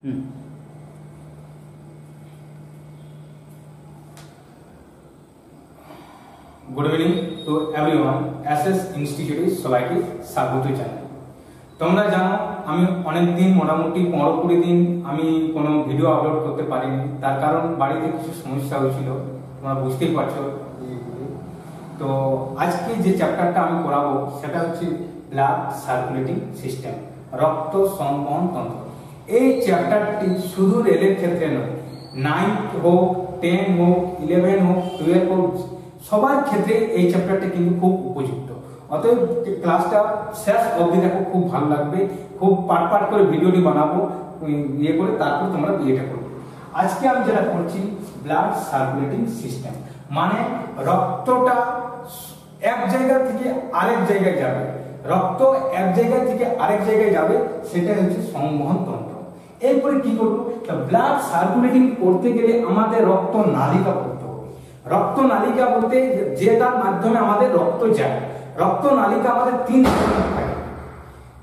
Good evening to everyone. SS Institute সবাইকে স্বাগত জানাই। তোমরা জানো আমি অনেক দিন মোটামুটি 15-20 দিন আমি কোনো ভিডিও আপলোড করতে পারিনি, তার কারণ বাড়িতে কিছু সমস্যা হয়েছিল, তোমরা বুঝতেই পারছো। তো আজকে যে চ্যাপ্টারটা আমি পড়াবো সেটা হচ্ছে ব্লাড সার্কুলেটিং সিস্টেম, রক্ত সংবহন তন্ত্র। এই চ্যাপ্টারটি শুধু রেলের ক্ষেত্রে নয়, 9 হোক, 10 হোক, 11 হোক, 12 হোক, সবার ক্ষেত্রে এই চ্যাপ্টারটা কিন্তু খুব উপযুক্ত। অতএব ক্লাসটা শেষ অবধি দেখো, খুব ভালো লাগবে। খুব পাট করে ভিডিওটি বানাবো, ইয়ে করে তারপর তোমরা বিয়েটা করবে। আজকে আমি যেটা করছি ব্লাড সার্কুলেটিং সিস্টেম, মানে রক্তটা এক জায়গা থেকে আরেক জায়গায় যাবে, রক্ত এক জায়গা থেকে আরেক জায়গায় যাবে, সেটা হচ্ছে সংবহন তন্ত্র। এরপরে কি করবো, ব্লাড সার্কুলেটিং করতে গেলে আমাদের রক্ত নালিকা করতে হবে। রক্ত নালিকা বলতে যেটার মাধ্যমে আমাদের রক্ত যায়। রক্ত নালিকা আমাদের 3 ধরনের থাকে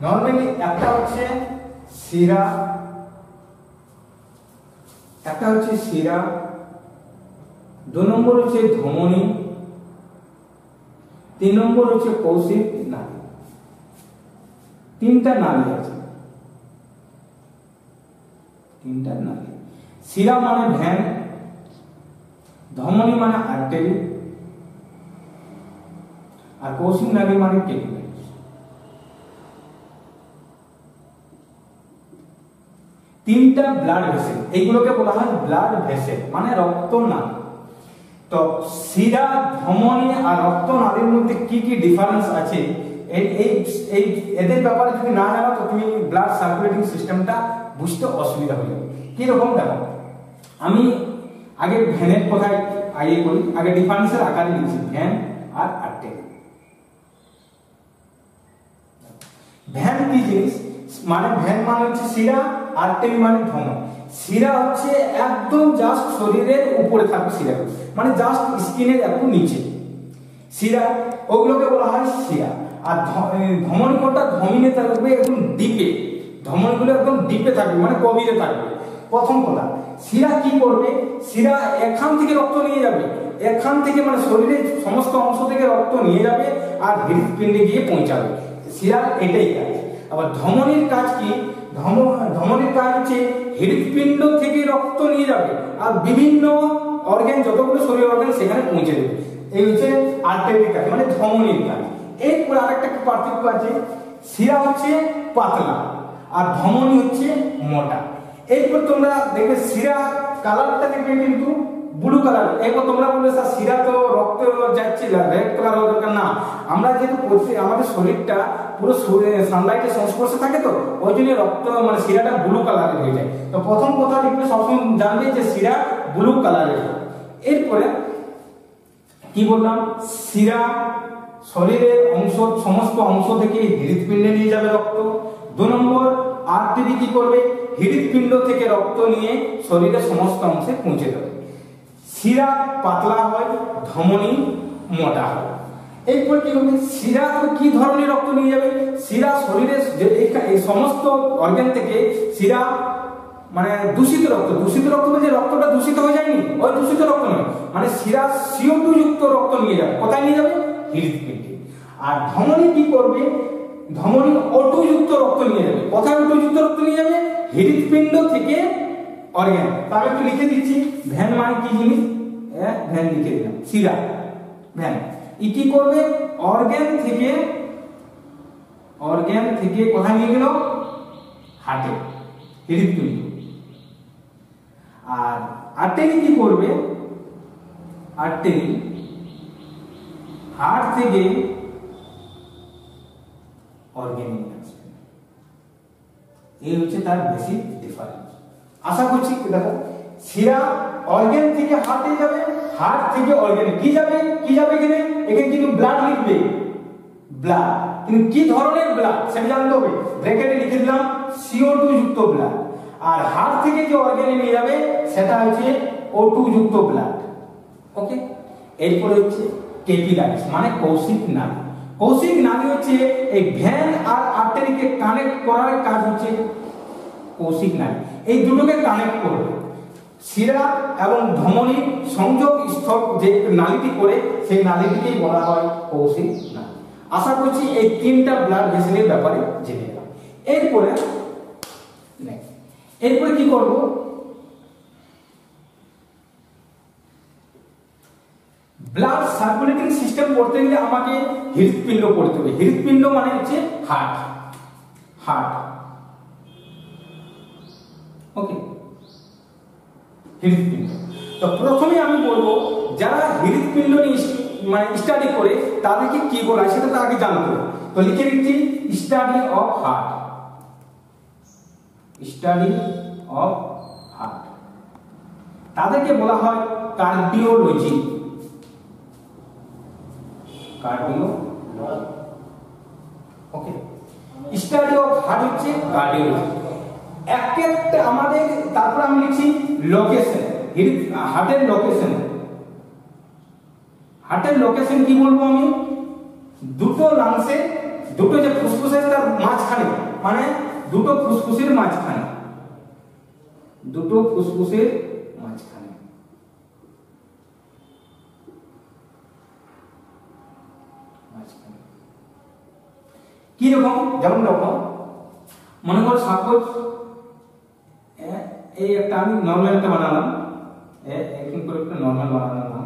নরমালি। একটা হচ্ছে শিরা, একটা হচ্ছে শিরা, 2 নম্বর হচ্ছে ধমনী, 3 নম্বর হচ্ছে কৌশিক নালী। 3টা নালী আছে, 3টা নালী। শিরা মানে ভেন, ধমনী মানে আর্টারি, আর কৌশিক নালী মানে ক্যাপিলারিস। 3টা ব্লাড ভেসেল, এইগুলোকে বলা হয় ব্লাড ভেসেল, মানে রক্ত নালী। তো শিরা, ধমনী আর রক্ত নালীর মধ্যে কি কি ডিফারেন্স আছে, এদের ব্যাপারে যদি না জানো তো তুমি ব্লাড সার্কুলেটিং সিস্টেমটা বুঝতে অসুবিধা হয়ে যাবে। কিরকম দেখো, আমি আগে ভেনের কথায় আগে করি, আগে ডিফারেন্সের আকারে লিখছি ভেন আর আর্টারি। ভেন কি জিনিস, মানে ভেন মানে হচ্ছে শিরা, আর্টারি মানে ধমনী। শিরা হচ্ছে একদম জাস্ট শরীরের উপরে থাকবে শিরা, মানে জাস্ট স্কিনের একটু নিচে শিরা, ওগুলোকে বলা হয় শিরা। আর ধমনী কোনটা, ধমনী থাকবে একদম ডিপে, ধমনীগুলো একদম ডিপে থাকবে, মানে গভীরে থাকবে। প্রথম কথা, শিরা কি করবে, শিরা এখান থেকে রক্ত নিয়ে যাবে, এখান থেকে মানে শরীরের সমস্ত অংশ থেকে রক্ত নিয়ে যাবে আর হৃৎপিণ্ডে গিয়ে পৌঁছাবে। শিরার এটাই কাজ। আবার ধমনীর কাজ কি, ধমনীর কাজ হচ্ছে হৃৎপিণ্ড থেকে রক্ত নিয়ে যাবে আর বিভিন্ন অর্গান, যতগুলো শরীর অর্গান সেখানে পৌঁছে দেবে। এই হচ্ছে আর্টারির কাজ, মানে ধমনীর কাজ। এরপর আরেকটা পার্থক্য আছে, শিরা হচ্ছে পাতলা আর ধমনী হচ্ছে মোটা। এরপর তোমরা দেখবে শিরা কালারটা দেখবে কিন্তু ব্লু কালার। এরপর তোমরা বলবে স্যার শিরা তো রক্ত যাচ্ছে, রেড কালার হওয়ার দরকার না। আমরা যেহেতু আমাদের শরীরটা পুরো সানলাইটের সংস্পর্শে থাকে, তো ওই জন্য রক্ত মানে শিরাটা ব্লু কালারের হয়ে যায়। তো প্রথম কথা দেখবে সবসময় জানবে যে শিরা ব্লু কালারের। এরপরে কি বললাম, শিরা শরীরের অংশ, সমস্ত অংশ থেকে হৃৎপিণ্ডে নিয়ে যাবে রক্ত। 2 নম্বর আর্টারি কি করবে, হৃৎপিণ্ড থেকে রক্ত নিয়ে শরীরের সমস্ত অংশে পৌঁছে দেবে। শিরা পাতলা হয়, ধমনী মোটা হয়। এরপর কি হবে, শিরা কি ধরনের রক্ত নিয়ে যাবে, শিরা শরীরের এই সমস্ত অর্গান থেকে শিরা মানে দূষিত রক্ত, দূষিত রক্ত বলতে রক্তটা দূষিত হয়ে যায়নি, ওই দূষিত রক্ত নয়, মানে শিরা CO2 যুক্ত রক্ত নিয়ে যাবে। কোথায় নিয়ে যাবে, হৃৎপিণ্ডে। আর ধমনী কি করবে, ধমনী O2 যুক্ত রক্ত নিয়ে যাবে। কোথায় O2 যুক্ত রক্ত নিয়ে যাবে, হৃৎপিণ্ড থেকে অর্গান। তাহলে একটু লিখে দিচ্ছি, ভ্যান মানে কি জিনিস, ভ্যান লিখে দিলাম, শিরা ভ্যান। ই কি করবে, অর্গান থেকে কোথায় নিয়ে গেল, হার্টে, হৃৎপিণ্ড। আর আর্টারি কি করবে, আর্টারি হার্ট থেকে অর্গান নিয়ে আসবে। এই হচ্ছে তার বেসিক ডিফারেন্স। আশা করছি দেখো, শিরা অর্গান থেকে হার্টে যাবে, হার্ট থেকে অর্গানে কি যাবে, কি যাবে এখানে, এখানে কিন্তু ব্লাড লিখবে, ব্লাড, কিন্তু কি ধরনের ব্লাড সেটা জানতে হবে। ব্র্যাকেটে লিখে দিলাম CO2 যুক্ত ব্লাড। আর হার্ট থেকে যে অর্গানে নিয়ে যাবে সেটা হচ্ছে O2 যুক্ত ব্লাড। ওকে, এরপর হচ্ছে ক্যাপিলারিস, মানে কৌশিক নালী। কৌশিক নালী হচ্ছে এই ভেন আর আর্টারিকে কানেক্ট করার কাজ হচ্ছে কৌশিক নালী। এই দুটোকে কানেক্ট করবে। শিরা এবং ধমনীর সংযোগ স্থল যে নালীটি করে সেই নালীটিকেই বলা হয় কৌশিক নালী। আশা করছি এই তিনটা ব্লাড ভেসেলের ব্যাপারে জেনে গেলাম। এরপরে কি করব, ব্লাড সার্কুলেটিং সিস্টেম করতে গেলে আমাকে হৃৎপিণ্ড পড়তে হবে। হৃৎপিণ্ড মানে হচ্ছে হার্ট, ওকে, হৃৎপিণ্ড। তো প্রথমে আমি বলবো যারা হৃৎপিণ্ড নিয়ে মানে স্টাডি করে তাদেরকে কি বলা হয় সেটা তো আগে জানতে হবে। তো লিখে দিচ্ছি study of heart, study of heart. তাদেরকে বলা হয় cardiology, okay. Study of heart হচ্ছে কার্ডিওলজি। একটা আমাদের, তারপর আমি লিখছি লোকেশন, হার্টের লোকেশন। হার্টের লোকেশন কি বলবো আমি, দুটো লাংসে, দুটো যে ফুসফুসের তার মাঝখানে, মানে দুটো ফুসফুসের মাঝখানে, দুটো ফুসফুসের মাঝখানে। কি রকম, যেমন রকম মনে করো সাপোজ এই একটা আমি নরমাল একটা বানালাম, একদিন করে একটা নরমাল বানালাম।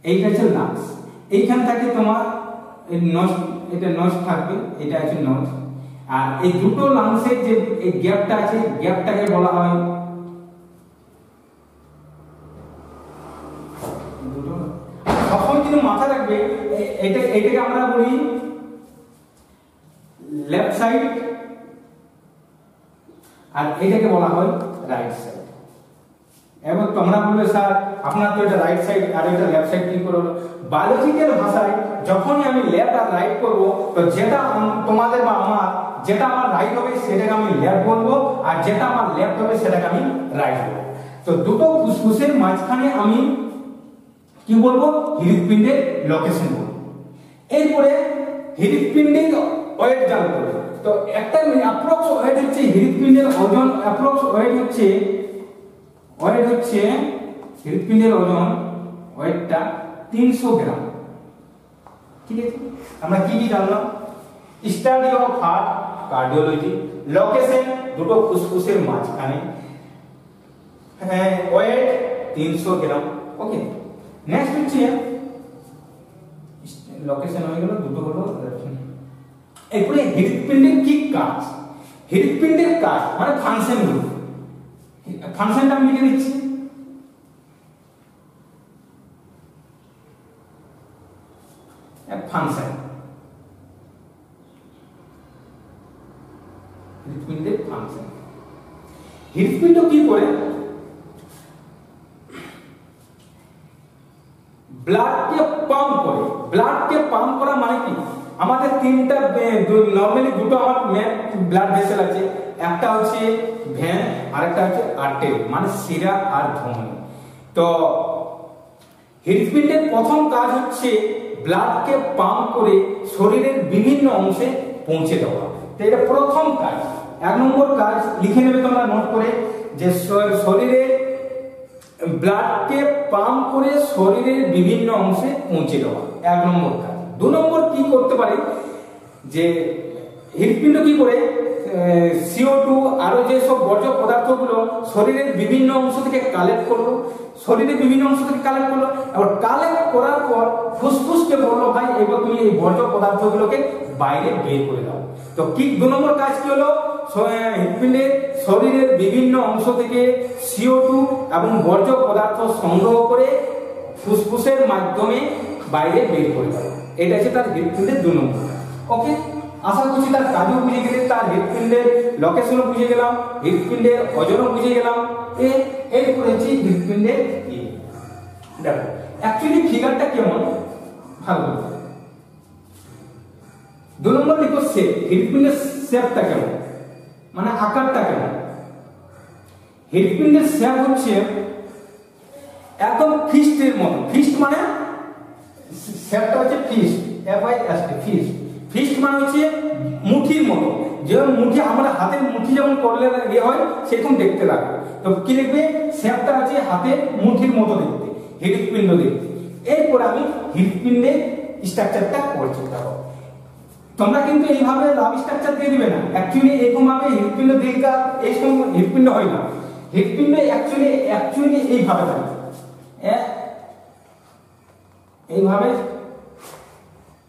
এইটা হচ্ছে লাংস, এইখান থেকে তোমার এটা নস থাকবে, এটা আছে নস। আর এই দুটো লাংসের যে এই গ্যাপটা আছে, গ্যাপটাকে বলা হয় দুটো। তখন কিন্তু মাথা রাখবে এটাকে আমরা বলি লেফট সাইড, আর এটাকে বলা হয় রাইট সাইড। এবং তোমরা বলবে স্যার আপনার তো এটা রাইট সাইড আর এটা লেফট সাইড কি করে হলো? বায়োলজিক্যাল ভাষায় যখনই আমি লেফট আর রাইট করব, তো যেটা তোমাদের বা আমার যেটা আমার রাইট হবে সেটাকে আমি লেফট বলবো, আর যেটা আমার লেফট হবে সেটাকে আমি রাইট বলবো। তো দুটো ফুসফুসের মাঝখানে আমি কি বলবো, হৃৎপিণ্ডের লোকেশন বলবো। এরপরে হৃৎপিণ্ডের ওয়েট জানতে হবে। তো একটা অ্যাপ্রক্স ওয়েট হচ্ছে হৃৎপিণ্ডের ওজন, অ্যাপ্রক্স ওয়েট হচ্ছে হৃৎপিণ্ডের ওজন ওয়েটটা 300 গ্রাম। ঠিক আছে, আমরা কি কি জানলাম? Study of heart cardiology, location দুটো ফুসফুসের মাঝখানে, ওয়েট 300 গ্রাম। ওকে, নেক্সট হচ্ছে লোকেশন হয়ে গেল, দুটো হলো। এরপরে হৃৎপিণ্ডের কি কাজ, হৃৎপিণ্ডের কাজ মানে ফাংশন গুলো, ফাংশনটা আমি লিখে দিচ্ছি। ফাংশন, হৃৎপিণ্ডের ফাংশন। হৃৎপিণ্ড কি করে? ব্লাডকে পাম্প করে। ব্লাডকে পাম্প করা মানে কি, আমাদের তিনটা নরমালি দুটো আমার মেন ব্লাড ভেসেল আছে, একটা হচ্ছে ভেন আর একটা হচ্ছে আর্টারি, মানে শিরা আর ধমনী। তো হৃৎপিণ্ডের প্রথম কাজ হচ্ছে ব্লাডকে পাম্প করে শরীরের বিভিন্ন অংশে পৌঁছে দেওয়া। তো এটা প্রথম কাজ। 1 নম্বর কাজ লিখে নেবে তোমরা নোট করে, যে শরীরের ব্লাডকে পাম্প করে শরীরের বিভিন্ন অংশে পৌঁছে দেওয়া 1 নম্বর কাজ। 2 নম্বর কি করতে পারে, যে হৃৎপিণ্ড কি করে CO2 আরো যে সব বর্জ্য পদার্থগুলো শরীরের বিভিন্ন অংশ থেকে কালেক্ট করলো, শরীরের বিভিন্ন অংশ থেকে কালেক্ট করলো, এবার কালেক্ট করার পর ফুসফুসকে বললো ভাই এবার তুমি এই বর্জ্য পদার্থগুলোকে বাইরে বের করে দাও। তো কি 2 নম্বর কাজ কি হলো, হৃৎপিণ্ডের শরীরের বিভিন্ন অংশ থেকে CO2 এবং বর্জ্য পদার্থ সংগ্রহ করে ফুসফুসের মাধ্যমে বাইরে বের করে দাও। এটা হচ্ছে তার হৃৎপিণ্ডের 2 নম্বর। ওকে, আশা করছি তার কাজও বুঝে গেলে, তার হৃৎপিণ্ডের লোকেশনও বুঝে গেলাম, হৃৎপিণ্ডের ওজনও বুঝে গেলাম। এরপরে হচ্ছে হৃৎপিণ্ডের দেখো অ্যাকচুয়ালি ফিগারটা কেমন ভালো করে 2 নম্বর লিখো শেপ, হৃৎপিণ্ডের শেপটা কেমন মানে আকারটা কেমন। হৃৎপিণ্ডের শেপ হচ্ছে একদম ফিস্টের মতো। ফিস্ট মানে শেপটা হচ্ছে ফিস্ট, FIST, ফিস্ট। ফিস্ট মানে হচ্ছে মুঠির মতো, যেমন মুঠি আমরা হাতের মুঠি যেমন করলে ইয়ে হয় সেরকম দেখতে লাগবে। তো কি লিখবে, শেপটা আছে হাতের মুঠির মতো দেখতে, হৃৎপিণ্ড দেখতে। এরপর আমি হৃৎপিণ্ডের স্ট্রাকচারটা করছি। দেখো তোমরা কিন্তু এইভাবে লাভ স্ট্রাকচার দিয়ে দিবে না, অ্যাকচুয়ালি এরকম ভাবে হৃৎপিণ্ড দীর্ঘা এই সময় হৃৎপিণ্ড হয় না। হৃৎপিণ্ড অ্যাকচুয়ালি এইভাবে থাকে,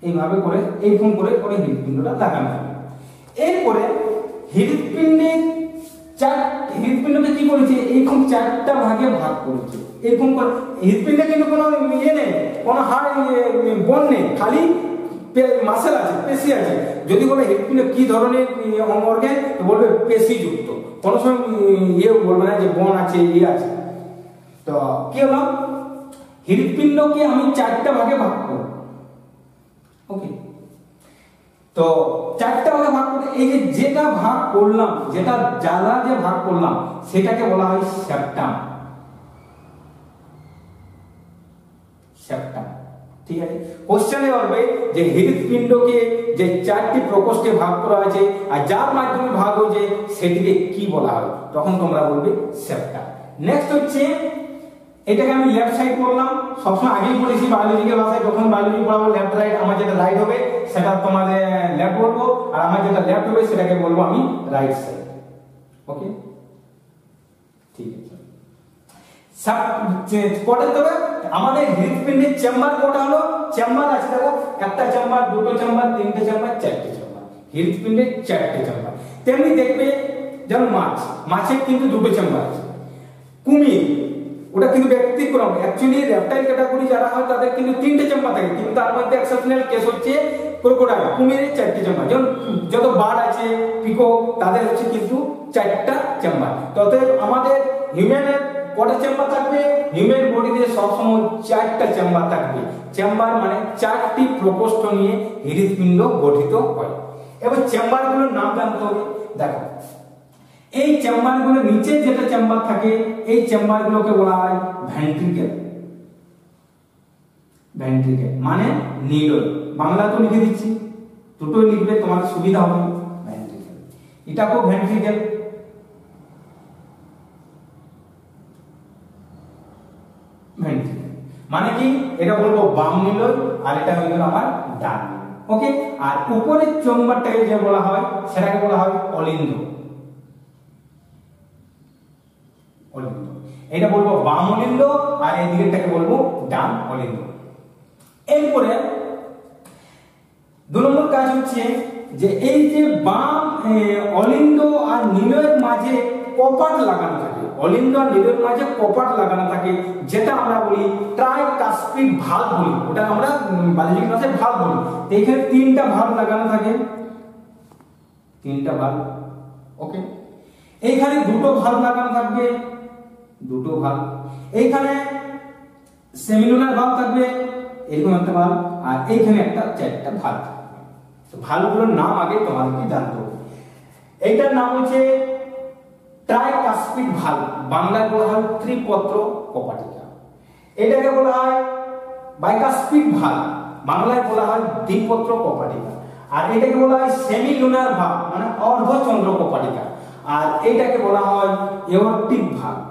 এইভাবে করে এইরকম করে করে হৃৎপিণ্ডটা লাগানো হবে। এরপরে হৃৎপিণ্ডকে কি করেছে, এইরকম চারটা ভাগে ভাগ করেছে। এরকম করে হৃৎপিণ্ডে কিন্তু কোনো ইয়ে নেই, কোনো হাড় বোন নেই, খালি মাসেল আছে, পেশি আছে। যদি বলে হৃৎপিণ্ড কি ধরনের অঙ্গের, বলবে পেশিযুক্ত, কোনো সময় ইয়ে বলবে না যে বোন আছে ইয়ে আছে। তো কি হলো, হৃৎপিণ্ডকে আমি চারটা ভাগে ভাগ করব। ওকে, তো চারটা ভাগে ভাগ করতে এই যেটা ভাগ করলাম, যেটা জ্বালা যে ভাগ করলাম সেটাকে বলা হয় সেপ্টাম। ঠিক আছে, কোশ্চেনে বলবে যে হৃৎপিণ্ডকে যে চারটি প্রকোষ্ঠে ভাগ করা হয়েছে আর যার মাধ্যমে ভাগ হয়েছে সেটিকে কি বলা হয়, তখন তোমরা বলবে সেপ্টাম। নেক্সট হচ্ছে, এটাকে আমি লেফট সাইড করলাম। সবসময় আগেই বলেছি বায়োলজিক্যাল ভাষায় যখন বায়োলজি পড়াবো লেফট রাইট, আমার যেটা রাইট হবে সেটা তোমাদের লেফট বলবো, আর আমার যেটা লেফট হবে সেটাকে বলবো আমি রাইট সাইড। ওকে, ঠিক আছে। কটা তবে আমাদের হৃৎপিণ্ডের চেম্বার কটা হলো, চেম্বার আছে দেখো, একটা চেম্বার, দুটো চেম্বার, তিনটে চেম্বার, চারটে চেম্বার। হৃৎপিণ্ডের চারটে চেম্বার। তেমনি দেখবে যেমন মাছের কিন্তু দুটো চেম্বার আছে। কুমির ওটা কিন্তু ব্যতিক্রম, অ্যাকচুয়ালি রেপটাইল ক্যাটাগরি যারা হয় তাদের কিন্তু তিনটে চেম্বার থাকে, কিন্তু তার মধ্যে এক্সেপশনাল কেস হচ্ছে ক্রোকোডাইল, কুমিরের চারটে চেম্বার। যেমন যত বার্ড আছে, পিকক, তাদের হচ্ছে কিন্তু চারটা চেম্বার। তবে আমাদের হিউম্যানের কটা চেম্বার থাকবে, হিউম্যান বডিতে সবসময় চারটা চেম্বার থাকবে। চেম্বার মানে চারটি প্রকোষ্ঠ নিয়ে হৃৎপিণ্ড গঠিত হয়। এবার চেম্বারগুলোর নাম জানতে হবে। দেখো এই চেম্বারগুলোর নিচে যেটা চেম্বার থাকে এই চেম্বারগুলোকে বলা হয় ভেন্ট্রিকেল। ভেন্ট্রিকেল মানে নিডল, বাংলা তো লিখে দিচ্ছি, দুটোই লিখবে তোমার সুবিধা হবে। ভেন্ট্রিকেল, এটাকেও ভেন্ট্রিকেল। মানে কি, এটা বলবো বাম নিডল আর এটা হয়ে গেল আমার ডান নিডল। ওকে, আর উপরের চেম্বারটাকে যে বলা হয় সেটাকে বলা হয় অলিন্দ। এটা বলবো বাম অলিন্দ আর এই দিকেরটাকে বলবো ডান অলিন্দ। এরপরে 2 নম্বর কাজ হচ্ছে যে এই যে বাম অলিন্দ আর নিলয়ের মাঝে কপাট লাগানো থাকে, অলিন্দ আর নিলয়ের মাঝে কপাট লাগানো থাকে, যেটা আমরা বলি ট্রাইকাসপিড ভালভ বলি, ওটা আমরা বায়োলজিক্যাল ভাষায় ভালভ বলি। এখানে 3টা ভালভ লাগানো থাকে, 3টা ভালভ। ওকে, এইখানে 2টো ভালভ লাগানো থাকবে, 2টো ভালভ। এইখানে সেমিলুনার ভালভ থাকবে, এরকম একটা ভালভ, আর এইখানে একটা 4টা ভালভ। তো ভালভগুলোর নাম আগে তোমাদেরকে জানতে হবে। এইটার নাম হচ্ছে ট্রাইকাসপিড ভালভ, বাংলায় বলা হয় ত্রিপত্র কপাটিকা। এটাকে বলা হয় বাইকাসপিড ভালভ, বাংলায় বলা হয় দ্বিপত্র কপাটিকা। আর এটাকে বলা হয় সেমিলুনার ভালভ মানে অর্ধচন্দ্র কপাটিকা। আর এটাকে বলা হয় এওর্টিক ভালভ।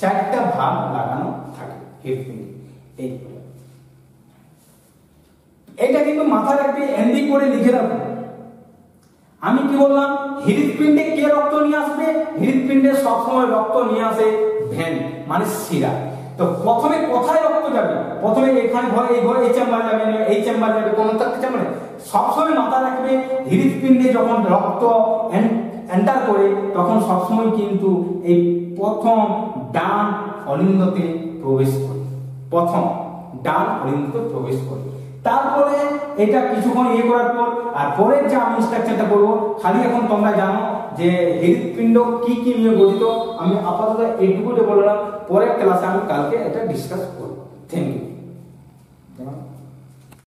4টা ভালভ লাগানো থাকে হৃৎপিণ্ডে। এটা কিন্তু মাথায় রাখবে, এন্ডি করে লিখে রাখবে। আমি কি বললাম, হৃৎপিণ্ডে কে রক্ত নিয়ে আসবে, হৃৎপিণ্ডে সবসময় রক্ত নিয়ে আসে ভেন মানে শিরা। তো প্রথমে কোথায় রক্ত যাবে, প্রথমে এখানে ঘরে এই ঘরে এই চেম্বার যাবে, এই চেম্বার যাবে, কোন একটা চেম্বারে। সবসময় মাথায় রাখবে হৃৎপিণ্ডে যখন রক্ত এন্টার করে তখন সবসময় কিন্তু এই প্রথম ডান অলিন্দতে প্রবেশ করে, প্রথম ডান অলিন্দতে প্রবেশ করে। তারপরে এটা কিছুক্ষণ ইয়ে করার পর আর পরের যে আমি স্ট্রাকচারটা করবো, খালি এখন তোমরা জানো যে হৃৎপিণ্ড কি কি নিয়ে গঠিত। আমি আপাতত এইটুকুতে বললাম, পরের ক্লাসে আমি কালকে এটা ডিসকাস করব। Thank you.